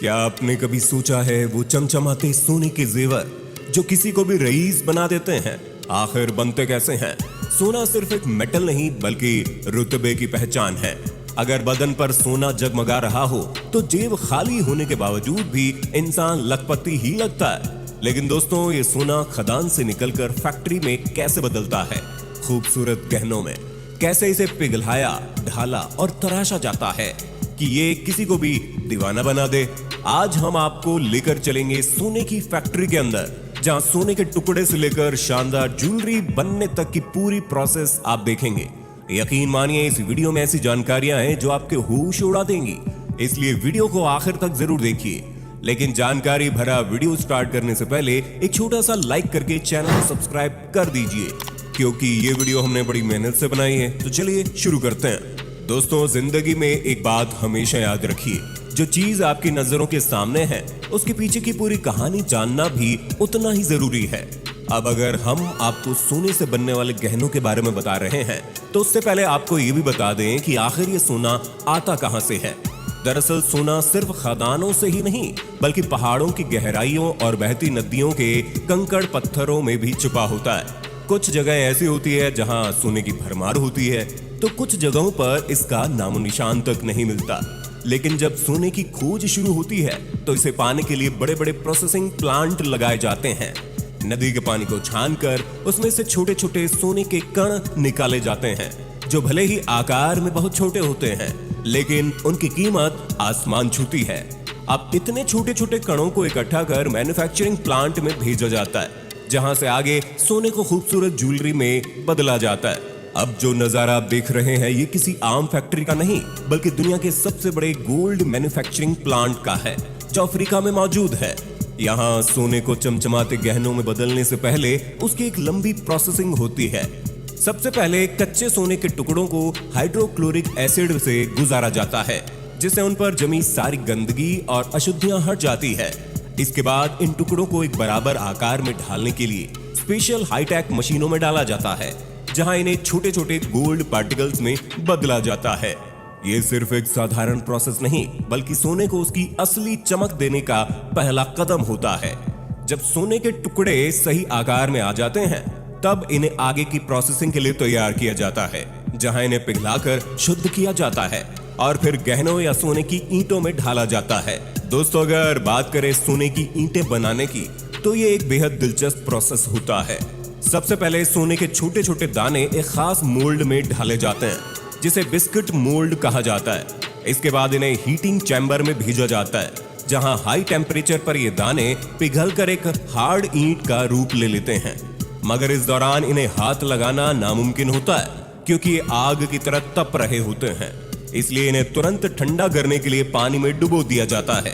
क्या आपने कभी सोचा है वो चमचमाते सोने के जेवर जो किसी को भी रईस बना देते हैं, आखिर बनते कैसे हैं? सोना सिर्फ एक मेटल नहीं बल्कि रुतबे की पहचान है। अगर बदन पर सोना जगमगा रहा हो तो जेब खाली होने के बावजूद भी इंसान लखपति ही लगता है। लेकिन दोस्तों, ये सोना खदान से निकलकर फैक्ट्री में कैसे बदलता है? खूबसूरत गहनों में कैसे इसे पिघलाया, ढाला और तराशा जाता है कि ये किसी को भी दीवाना बना दे। आज हम आपको लेकर चलेंगे सोने की फैक्ट्री के अंदर, जहां सोने के टुकड़े से लेकर शानदार ज्वेलरी बनने तक की पूरी प्रोसेस आप देखेंगे। यकीन मानिए, इस वीडियो में ऐसी जानकारियां हैं जो आपके होश उड़ा देंगी, इसलिए वीडियो को आखिर तक जरूर देखिए। लेकिन जानकारी भरा वीडियो स्टार्ट करने से पहले एक छोटा सा लाइक करके चैनल को सब्सक्राइब कर दीजिए, क्योंकि ये वीडियो हमने बड़ी मेहनत से बनाई है। तो चलिए शुरू करते हैं। दोस्तों, जिंदगी में एक बात हमेशा याद रखिए, जो चीज आपकी नजरों के सामने है उसके पीछे की पूरी कहानी जानना भी उतना ही जरूरी है। अब अगर हम आपको सोने से बनने वाले गहनों के बारे में बता रहे हैं तो उससे पहले आपको ये भी बता दें कि आखिर ये सोना आता कहां से है। दरअसल सोना सिर्फ खदानों से ही नहीं बल्कि पहाड़ों की गहराइयों और बहती नदियों के कंकड़ पत्थरों में भी छुपा होता है। कुछ जगह ऐसी होती है जहां सोने की भरमार होती है, तो कुछ जगहों पर इसका नामो निशान तक नहीं मिलता। लेकिन जब सोने की खोज शुरू होती है तो इसे पाने के लिए बड़े बड़े प्रोसेसिंग प्लांट लगाए जाते हैं। नदी के पानी को छानकर उसमें से छोटे छोटे सोने के कण निकाले जाते हैं, जो भले ही आकार में बहुत छोटे होते हैं लेकिन उनकी कीमत आसमान छूती है। अब इतने छोटे छोटे कणों को इकट्ठा कर मैन्युफैक्चरिंग प्लांट में भेजा जाता है, जहां से आगे सोने को खूबसूरत ज्वेलरी में बदला जाता है। अब जो नजारा आप देख रहे हैं ये किसी आम फैक्ट्री का नहीं बल्कि दुनिया के सबसे बड़े गोल्ड मैन्युफैक्चरिंग प्लांट का है, जो अफ्रीका में मौजूद है। यहाँ सोने को चमचमाते गहनों में बदलने से पहले उसकी एक लंबी प्रोसेसिंग होती है। सबसे पहले कच्चे सोने के टुकड़ों को हाइड्रोक्लोरिक एसिड से गुजारा जाता है, जिससे उन पर जमी सारी गंदगी और अशुद्धियां हट जाती है। इसके बाद इन टुकड़ों को एक बराबर आकार में ढालने के लिए स्पेशल हाईटेक मशीनों में डाला जाता है, जहां इन्हें छोटे छोटे गोल्ड पार्टिकल्स में बदला जाता है। ये सिर्फ एक साधारण प्रोसेस नहीं बल्कि सोने को उसकी असली चमक देने का पहला कदम होता है। जब सोने के टुकड़े सही आकार में आ जाते हैं तब इन्हें आगे की प्रोसेसिंग के लिए तैयार किया जाता है, जहां इन्हें पिघलाकर शुद्ध किया जाता है और फिर गहनों या सोने की ईंटों में ढाला जाता है। दोस्तों, अगर बात करें सोने की ईंटें बनाने की तो ये एक बेहद दिलचस्प प्रोसेस होता है। सबसे पहले सोने के छोटे छोटे दाने एक खास मोल्ड में ढाले जाते हैं, जिसे बिस्किट मोल्ड कहा जाता है। इसके बाद इन्हें हीटिंग चैम्बर में भेजा जाता है, जहां हाई टेम्परेचर पर ये दाने पिघलकर एक हार्ड ईंट का रूप ले लेते हैं। मगर इस दौरान इन्हें हाथ लगाना नामुमकिन होता है, क्योंकि ये आग की तरह तप रहे होते हैं। इसलिए इन्हें तुरंत ठंडा करने के लिए पानी में डुबो दिया जाता है।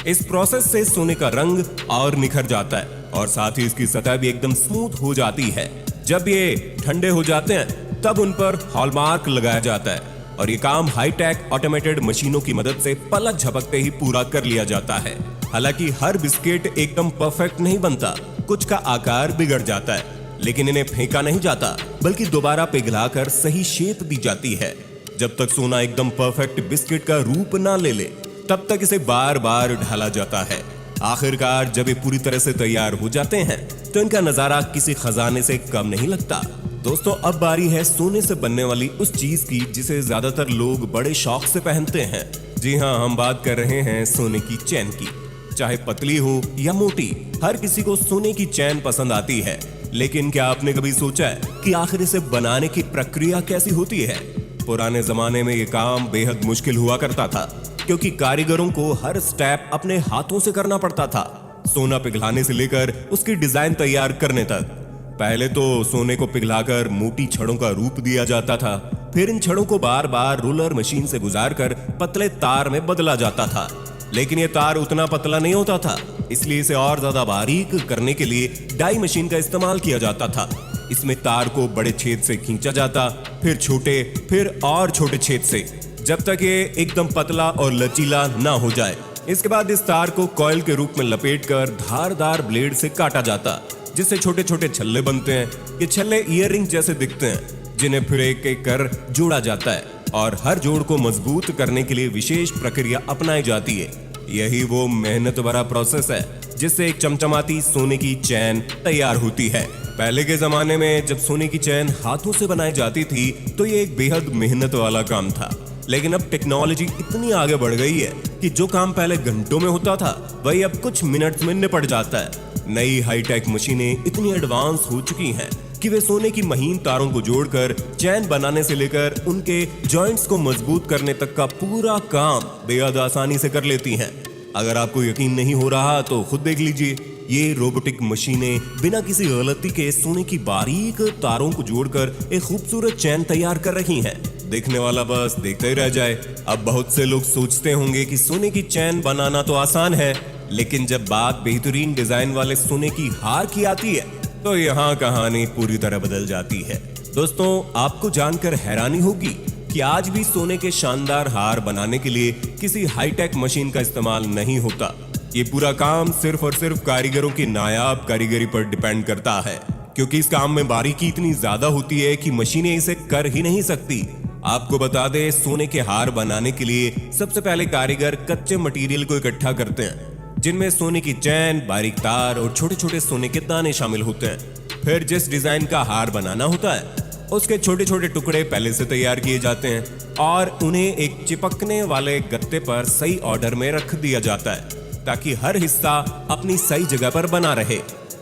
इस प्रोसेस से सोने का रंग और निखर जाता है और साथ ही इसकी सतह भी एकदम स्मूथ हो जाती है। जब ये ठंडे हो जाते हैं तब उन पर हॉलमार्क लगाया जाता है और ये काम हाईटेक ऑटोमेटेड मशीनों की मदद से पलक झपकते ही पूरा कर लिया जाता है। हालांकि हर बिस्किट एकदम परफेक्ट नहीं बनता, कुछ का आकार बिगड़ जाता है, लेकिन इन्हें फेंका नहीं जाता बल्कि दोबारा पिघलाकर सही शेप दी जाती है। जब तक सोना एकदम परफेक्ट बिस्किट का रूप ना ले ले तब तक इसे बार बार ढाला जाता है। आखिरकार जब ये पूरी तरह से तैयार हो जाते हैं तो इनका नजारा किसी खजाने से कम नहीं लगता। दोस्तों, अब बारी है सोने से बनने वाली उस चीज की जिसे ज्यादातर लोग बड़े शौक से पहनते हैं। जी हाँ, हम बात कर रहे हैं सोने की चैन की। चाहे पतली हो या मोटी, हर किसी को सोने की चैन पसंद आती है। लेकिन क्या आपने कभी सोचा है कि आखिर इसे बनाने की प्रक्रिया कैसी होती है? पुराने जमाने में ये काम बेहद मुश्किल हुआ करता था, क्योंकि कारीगरों को हर स्टेप अपने हाथों से करना पड़ता था, सोना पिघलाने से लेकर उसकी डिजाइन तैयार करने तक। पहले तो सोने को पिघलाकर मोटी छड़ों का रूप दिया जाता था, फिर इन छड़ों को बार बार रोलर मशीन से गुजारकर पतले तार में बदला जाता था। लेकिन ये तार उतना पतला नहीं होता था, इसलिए इसे और ज्यादा बारीक करने के लिए डाई मशीन का इस्तेमाल किया जाता था। इसमें तार को बड़े छेद से खींचा जाता, फिर छोटे, फिर और छोटे छेद से, जब तक ये एकदम पतला और लचीला ना हो जाए। इसके बाद इस तार को कॉइल के रूप में लपेटकर धारदार ब्लेड से काटा जाता, जिससे छोटे छोटे छल्ले बनते हैं। ये छल्ले ईयररिंग जैसे दिखते हैं, जिन्हें फिर एक एक कर जोड़ा जाता है और हर जोड़ को मजबूत करने के लिए विशेष प्रक्रिया अपनाई जाती है। यही वो मेहनत भरा प्रोसेस है जिससे एक चमचमाती सोने की चैन तैयार होती है। पहले के जमाने में जब सोने की चैन हाथों से बनाई जाती थी तो ये एक बेहद मेहनत वाला काम था, लेकिन अब टेक्नोलॉजी इतनी आगे बढ़ गई है कि जो काम पहले घंटों में होता था वही अब कुछ मिनट्स में निपट जाता है। नई हाईटेक मशीनें इतनी एडवांस हो चुकी हैं कि वे सोने की महीन तारों को जोड़कर चैन बनाने से लेकर उनके जॉइंट्स को मजबूत करने तक का पूरा काम बेहद आसानी से कर लेती हैं। अगर आपको यकीन नहीं हो रहा तो खुद देख लीजिए, ये रोबोटिक मशीनें बिना किसी गलती के सोने की बारीक तारों को जोड़कर एक खूबसूरत चैन तैयार कर रही हैं। देखने वाला बस देखते ही रह जाए। अब बहुत से लोग सोचते होंगे कि सोने की चैन बनाना तो आसान है, लेकिन जब बात बेहतरीन डिजाइन वाले सोने की हार की आती है तो यहाँ कहानी पूरी तरह बदल जाती है। दोस्तों, आपको जानकर हैरानी होगी कि आज भी सोने के शानदार हार बनाने के लिए किसी हाईटेक मशीन का इस्तेमाल नहीं होता। ये पूरा काम सिर्फ और सिर्फ कारीगरों की नायाब कारीगरी पर डिपेंड करता है, क्योंकि इस काम में बारीकी इतनी ज्यादा होती है कि मशीनें इसे कर ही नहीं सकती। आपको बता दें, सोने के हार बनाने के लिए सबसे पहले कारीगर कच्चे मटेरियल को इकट्ठा करते हैं, जिनमें सोने की चैन, बारीक तार और छोटे छोटे सोने के दाने शामिल होते हैं। फिर जिस डिजाइन का हार बनाना होता है उसके छोटे छोटे टुकड़े पहले से तैयार किए जाते हैं और उन्हें एक चिपकने वाले गत्ते पर सही ऑर्डर में रख दिया जाता है ताकि हर हिस्सा अपनी सही जगह पर बना रहे।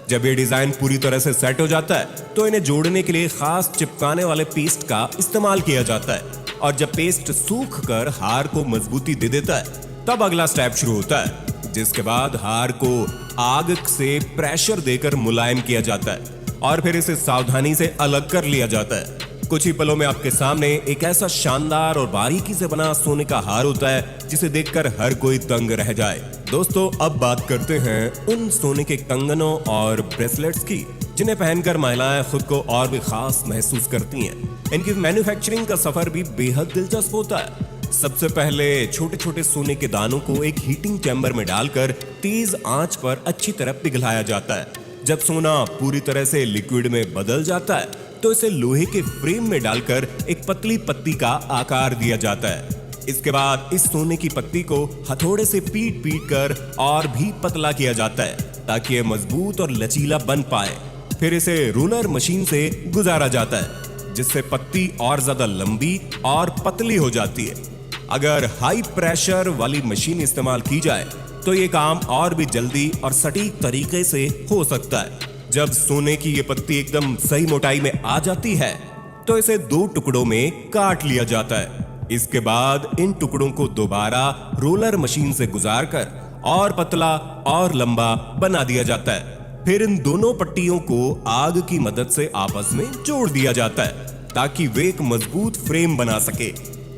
जब ये डिजाइन पूरी तरह से सेट हो जाता है तो इन्हें जोड़ने के लिए खास चिपकाने वाले पेस्ट का इस्तेमाल किया जाता है, और जब पेस्ट सूख कर हार को मजबूती दे देता है तब अगला स्टेप शुरू होता है, जिसके बाद हार को आग से प्रेशर देकर मुलायम किया जाता है और फिर इसे सावधानी से अलग कर लिया जाता है। कुछ ही पलों में आपके सामने एक ऐसा शानदार और बारीकी से बना सोने का हार होता है जिसे देखकर हर कोई दंग रह जाए। दोस्तों, अब बात करते हैं उन सोने के कंगनों और ब्रेसलेट्स की जिन्हें पहनकर महिलाएं खुद को और भी खास महसूस करती हैं। इनकी मैन्युफैक्चरिंग का सफर भी बेहद दिलचस्प होता है। सबसे पहले छोटे छोटे सोने के दानों को एक हीटिंग चैम्बर में डालकर तेज आंच पर अच्छी तरह पिघलाया जाता है। जब सोना पूरी तरह से लिक्विड में बदल जाता है तो इसे लोहे के फ्रेम में डालकर एक पतली पत्ती का आकार दिया जाता है। इसके बाद इस सोने की पत्ती को हथौड़े से पीट पीट कर और भी पतला किया जाता है ताकि यह मजबूत और लचीला बन पाए। फिर इसे रोलर मशीन से गुजारा जाता है, जिससे पत्ती और ज्यादा लंबी और पतली हो जाती है। अगर हाई प्रेशर वाली मशीन इस्तेमाल की जाए तो ये काम और भी जल्दी और सटीक तरीके से हो सकता है। जब सोने की ये पत्ती एकदम सही मोटाई में आ जाती है तो इसे 2 टुकड़ों में काट लिया जाता है। इसके बाद इन टुकड़ों को दोबारा रोलर मशीन से गुजारकर और पतला और लंबा बना दिया जाता है। फिर इन दोनों पट्टियों को आग की मदद से आपस में जोड़ दिया जाता है ताकि वे एक मजबूत फ्रेम बना सके।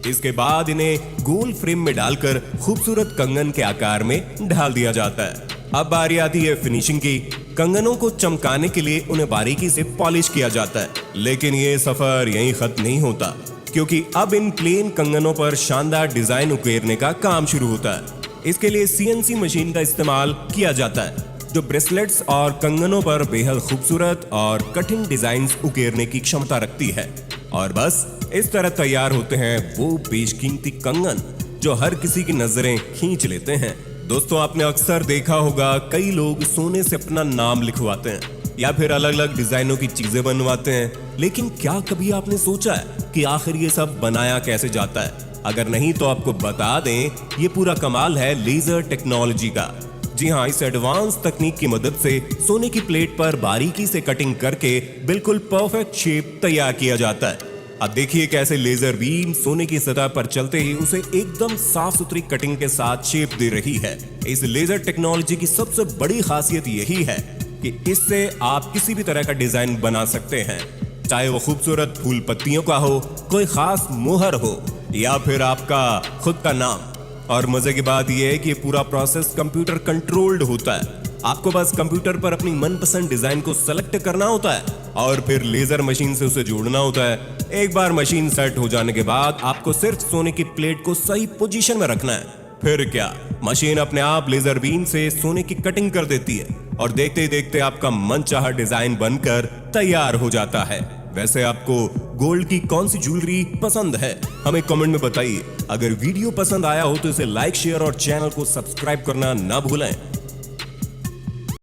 इसके बाद इन्हें गोल फ्रेम में डालकर खूबसूरत कंगन के आकार में ढाल दिया जाता है। अब बारी आती है फिनिशिंग की। कंगनों को चमकाने के लिए उन्हें बारीकी से पॉलिश किया जाता है, लेकिन ये सफर यहीं खत्म नहीं होता, क्योंकि अब इन प्लेन कंगनों पर शानदार डिजाइन उकेरने का काम शुरू होता है। इसके लिए सीएनसी मशीन का इस्तेमाल किया जाता है, जो ब्रेसलेट्स और कंगनों पर बेहद खूबसूरत और कठिन डिजाइन्स उकेरने की क्षमता रखती है। और बस इस तरह तैयार होते हैं वो बेशकीमती कंगन जो हर किसी की नजरें खींच लेते हैं। दोस्तों, आपने अक्सर देखा होगा कई लोग सोने से अपना नाम लिखवाते हैं या फिर अलग अलग डिजाइनों की चीजें बनवाते हैं, लेकिन क्या कभी आपने सोचा है कि आखिर ये सब बनाया कैसे जाता है? अगर नहीं तो आपको बता दें, ये पूरा कमाल है लेजर टेक्नोलॉजी का। जी हाँ, इस एडवांस तकनीक की मदद से सोने की प्लेट पर बारीकी से कटिंग करके बिल्कुल परफेक्ट शेप तैयार किया जाता है। अब देखिए कैसे लेजर बीम सोने की सतह पर चलते ही उसे एकदम साफ सुथरी कटिंग के साथ शेप दे रही है। इस लेजर टेक्नोलॉजी की सबसे बड़ी खासियत यही है कि इससे आप किसी भी तरह का डिजाइन बना सकते हैं, चाहे वो खूबसूरत फूल पत्तियों का हो, कोई खास मोहर हो या फिर आपका खुद का नाम। और मजे की बात यह है कि पूरा प्रोसेस कंप्यूटर कंट्रोल्ड होता है। आपको बस कंप्यूटर पर अपनी मनपसंद डिजाइन को सेलेक्ट करना होता है और फिर लेजर मशीन से उसे जोड़ना होता है। एक बार मशीन सेट हो जाने के बाद आपको सिर्फ सोने की प्लेट को सही पोजीशन में रखना है। फिर क्या, मशीन अपने आप लेजर बीम से सोने की कटिंग कर देती है और देखते ही देखते आपका मनचाहा डिजाइन बनकर तैयार हो जाता है। वैसे आपको गोल्ड की कौन सी ज्वेलरी पसंद है, हमें कमेंट में बताइए। अगर वीडियो पसंद आया हो तो इसे लाइक, शेयर और चैनल को सब्सक्राइब करना ना भूलें।